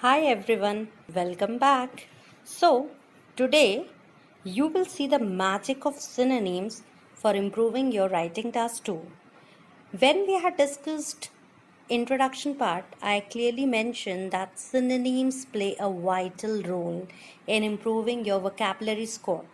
Hi everyone, welcome back. So, today you will see the magic of synonyms for improving your writing task too. When we had discussed introduction part, I clearly mentioned that synonyms play a vital role in improving your vocabulary score.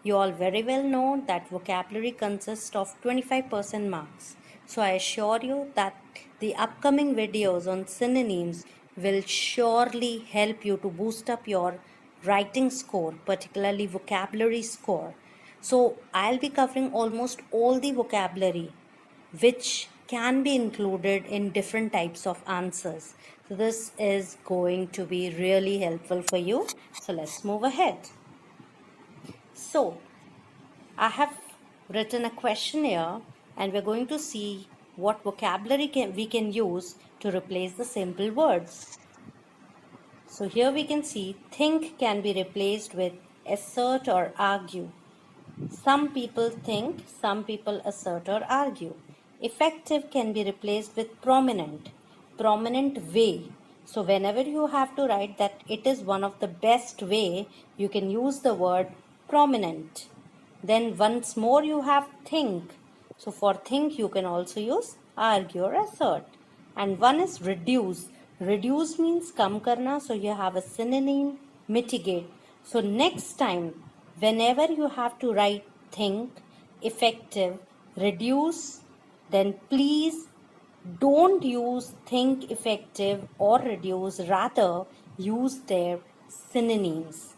You all very well know that vocabulary consists of 25% marks. So I assure you that the upcoming videos on synonyms will surely help you to boost up your writing score, particularly vocabulary score. So I'll be covering almost all the vocabulary which can be included in different types of answers. So this is going to be really helpful for you. So let's move ahead. So I have written a questionnaire and we're going to see what vocabulary we can use to replace the simple words. So here we can see think can be replaced with assert or argue. Some people think, some people assert or argue. Effective can be replaced with prominent, prominent way. So whenever you have to write that it is one of the best way, you can use the word prominent. Then once more you have think. So for think you can also use argue or assert. And one is reduce. Reduce means kam karna, so you have a synonym mitigate. So next time whenever you have to write think, effective, reduce, then please don't use think, effective or reduce, rather use their synonyms.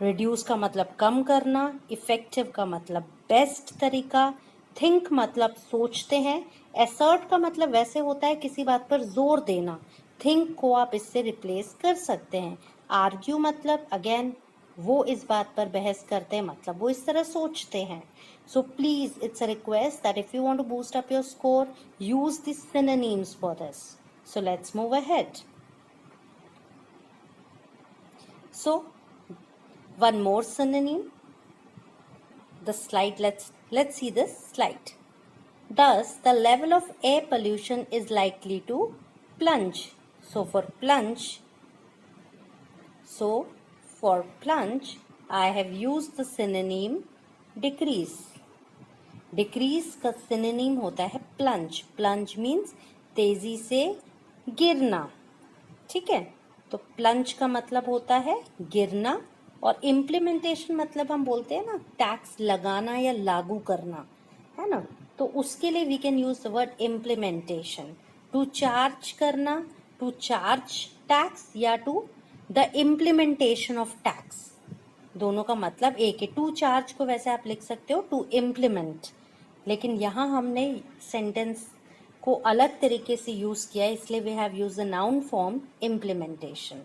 Reduce का मतलब कम करना, effective का मतलब best तरीका, think मतलब सोचते हैं, एसर्ट का मतलब वैसे होता है किसी बात पर जोर देना, थिंक को आप इससे रिप्लेस कर सकते हैं, आर्ग्यू मतलब अगेन वो इस बात पर बहस करते हैं, मतलब वो इस तरह सोचते हैं. So please it's a request that if you want to boost up your score use the synonyms for this. So let's move ahead. So one more synonym. The slide, let's see this slide. Thus, the level of air pollution is likely to plunge. So for plunge, I have used the synonym decrease. Decrease का synonym होता है plunge. Plunge means तेजी से गिरना. ठीक है, तो plunge का मतलब होता है गिरना, और इम्प्लीमेंटेशन मतलब हम बोलते हैं ना टैक्स लगाना या लागू करना, है ना, तो उसके लिए we can use the word implementation. To charge करना, टू चार्ज टैक्स या to the implementation of tax, दोनों का मतलब एक है. टू चार्ज को वैसे आप लिख सकते हो टू इम्प्लीमेंट, लेकिन यहाँ हमने सेंटेंस को अलग तरीके से यूज किया, इसलिए we have use the noun form implementation.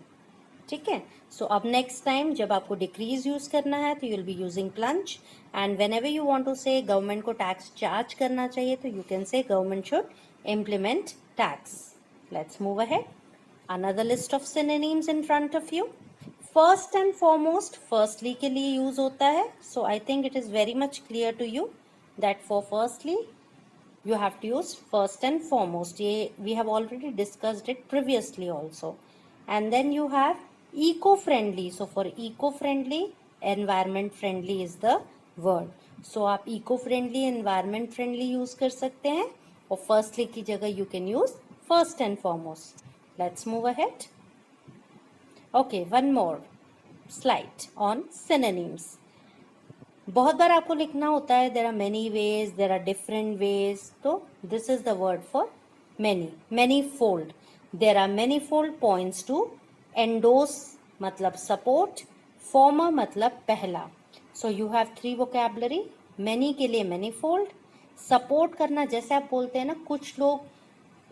ठीक है, सो अब नेक्स्ट टाइम जब आपको डिक्रीज यूज करना है तो you will be using plunge, and whenever you want to say government को टैक्स चार्ज करना चाहिए तो you can say government should implement tax. Let's move ahead. Another list of synonyms in front of you. First and foremost firstly के लिए use होता है, so I think it is very much clear to you that for firstly you have to use first and foremost. We have already discussed it previously also. And then you have eco-friendly. So for eco-friendly, environment friendly is the word. So आप eco-friendly, environment friendly use कर सकते हैं, और firstly की जगह you can use first and foremost. Let's move ahead. Okay, one more slide on synonyms. बहुत बार आपको लिखना होता है there are many ways, there are different ways, तो this is the word for many. Manifold, there are manifold points to endorse मतलब support, former मतलब पहला. So you have three vocabulary. Many के लिए many fold, support करना जैसे आप बोलते हैं ना कुछ लोग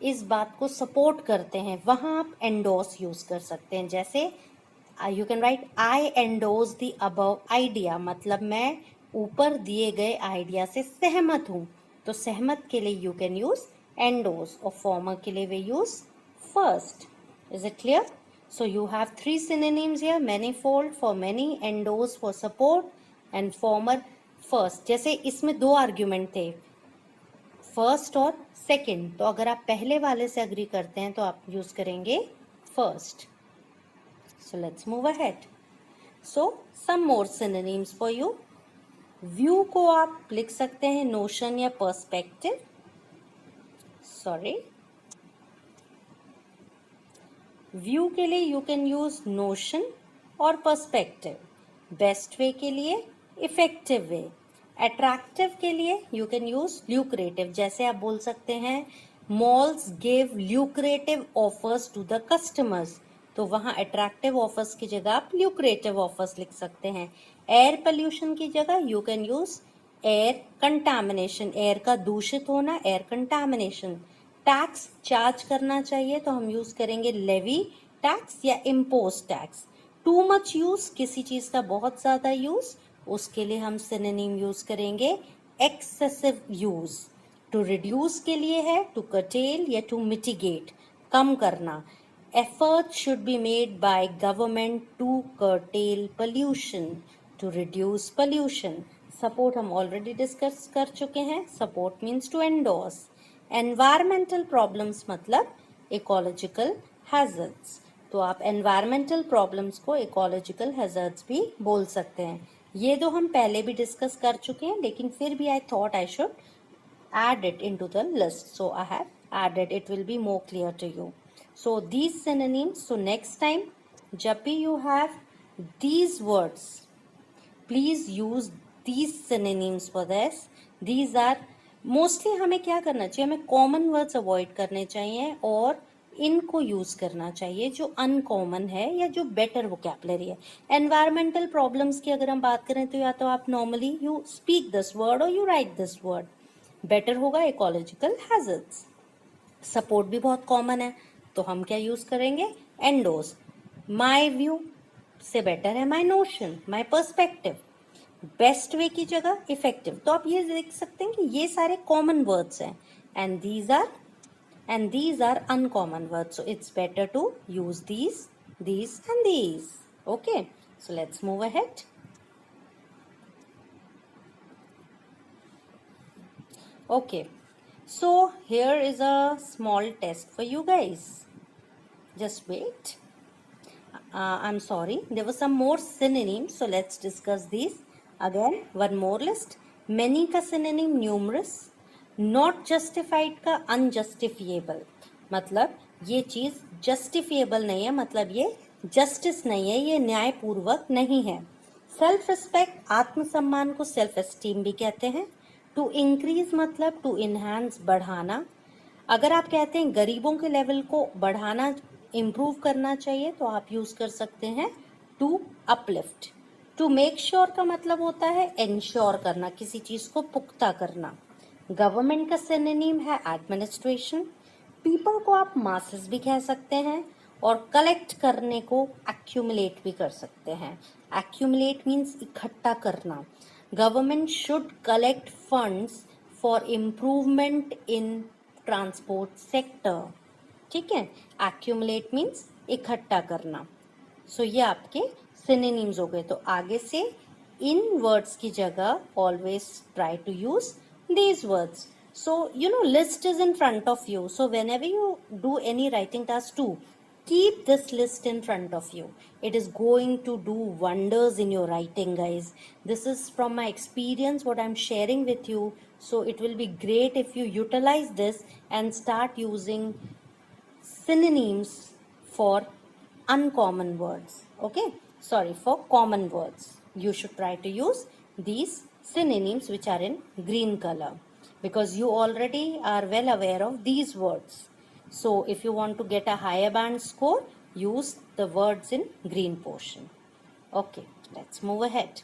इस बात को सपोर्ट करते हैं, वहां आप एंडोस यूज कर सकते हैं. जैसे you can right I endorse the above idea, मतलब मैं ऊपर दिए गए आइडिया से सहमत हूं, तो सहमत के लिए यू कैन यूज एंडोज, और फॉर्मर के लिए we use first. Is it clear? So you have three synonyms here, manifold for many, endorse for support, and former first. जैसे इसमें दो आर्ग्यूमेंट थे, फर्स्ट और सेकेंड, तो अगर आप पहले वाले से अग्री करते हैं तो आप यूज करेंगे first. So let's move ahead. So some more synonyms for you. View को आप लिख सकते हैं नोशन या पर्सपेक्टिव. सॉरी, व्यू के लिए यू कैन यूज नोशन और पर्सपेक्टिव. बेस्ट वे के लिए इफेक्टिव वे. अट्रैक्टिव के लिए यू कैन यूज ल्यूक्रेटिव. जैसे आप बोल सकते हैं malls give lucrative offers to the customers, तो वहां अट्रैक्टिव ऑफर्स की जगह आप ल्यूक्रेटिव ऑफर्स लिख सकते हैं. एयर पोल्यूशन की जगह you can use air contamination. Air का दूषित होना, एयर कंटामिनेशन. टैक्स चार्ज करना चाहिए तो हम यूज करेंगे लेवी टैक्स या impose tax. Too much use, किसी चीज का बहुत ज्यादा यूज, उसके लिए हम सिनोनिम यूज करेंगे एक्सेसिव यूज. टू रिड्यूस के लिए है टू कर्टेल या टू मिटिगेट, कम करना. Efforts should be made by government to curtail pollution, to reduce pollution. Support हम already discuss कर चुके हैं. Support means to endorse. Environmental problems मतलब ecological hazards. तो आप environmental problems को ecological hazards भी बोल सकते हैं. ये दो हम पहले भी डिस्कस कर चुके हैं, लेकिन फिर भी I thought I should add it into the list. So I have added. It will be more clear to you. So these synonyms, so next time जब भी you have these words, please use these synonyms for this. These are mostly हमें क्या करना चाहिए, हमें common words avoid करने चाहिए और इनको यूज करना चाहिए जो अनकॉमन है या जो बेटर वोकैबुलरी है. एनवायरमेंटल प्रॉब्लम्स की अगर हम बात करें तो या तो आप normally you speak this word और you write this word. Better होगा इकोलॉजिकल हैजर्ड्स. सपोर्ट भी बहुत कॉमन है तो हम क्या यूज करेंगे, एंडोस. माई व्यू से बेटर है my notion, my perspective. Best way की जगह इफेक्टिव. तो आप ये देख सकते हैं कि ये सारे कॉमन वर्ड्स हैं and these are uncommon words, so it's better to use these and these. Okay, so let's move ahead. Okay, so here is a small test for you guys. Just wait. I'm sorry, there were some more synonyms, so let's discuss these again. One more list. Many का synonym numerous. Not justified का unjustifiable. मतलब ये चीज justifiable नहीं है, मतलब ये justice नहीं है, ये न्यायपूर्वक नहीं है. सेल्फ रिस्पेक्ट, आत्मसम्मान को सेल्फ एस्टीम भी कहते हैं. टू इंक्रीज मतलब टू इनहांस, बढ़ाना. अगर आप कहते हैं गरीबों के लेवल को बढ़ाना, इम्प्रूव करना चाहिए, तो आप यूज कर सकते हैं to uplift. To make sure का मतलब होता है एंश्योर करना, किसी चीज को पुख्ता करना. गवर्नमेंट का सिनोनिम है एडमिनिस्ट्रेशन. पीपल को आप मासेस भी कह सकते हैं और कलेक्ट करने को एक्यूमुलेट भी कर सकते हैं. एक्यूमुलेट मीन्स इकट्ठा करना. Government should collect funds for improvement in transport sector. ठीक है, एक्यूमुलेट मीन्स इकट्ठा करना. सो ये आपके सिनोनिम्स हो गए. तो आगे से इन वर्ड्स की जगह always try to use these words. So list is in front of you, so whenever you do any writing task too, keep this list in front of you. It is going to do wonders in your writing, guys. This is from my experience what I'm sharing with you, so it will be great if you utilize this and start using synonyms for uncommon words. Okay, sorry, for common words you should try to use these synonyms which are in green color, because you already are well aware of these words. So if you want to get a higher band score, use the words in green portion. Okay, let's move ahead.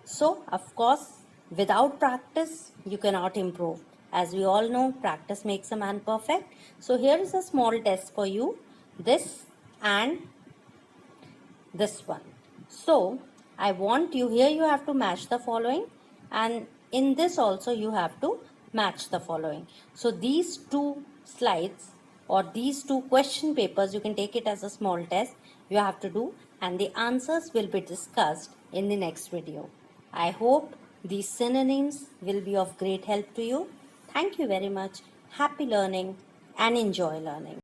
So of course, without practice you cannot improve. As we all know, practice makes a man perfect. So here is a small test for you, this and this one. So I want you, here you have to match the following, and in this also you have to match the following. So these two slides or these two question papers, you can take it as a small test you have to do, and the answers will be discussed in the next video. I hope these synonyms will be of great help to you. Thank you very much. Happy learning and enjoy learning.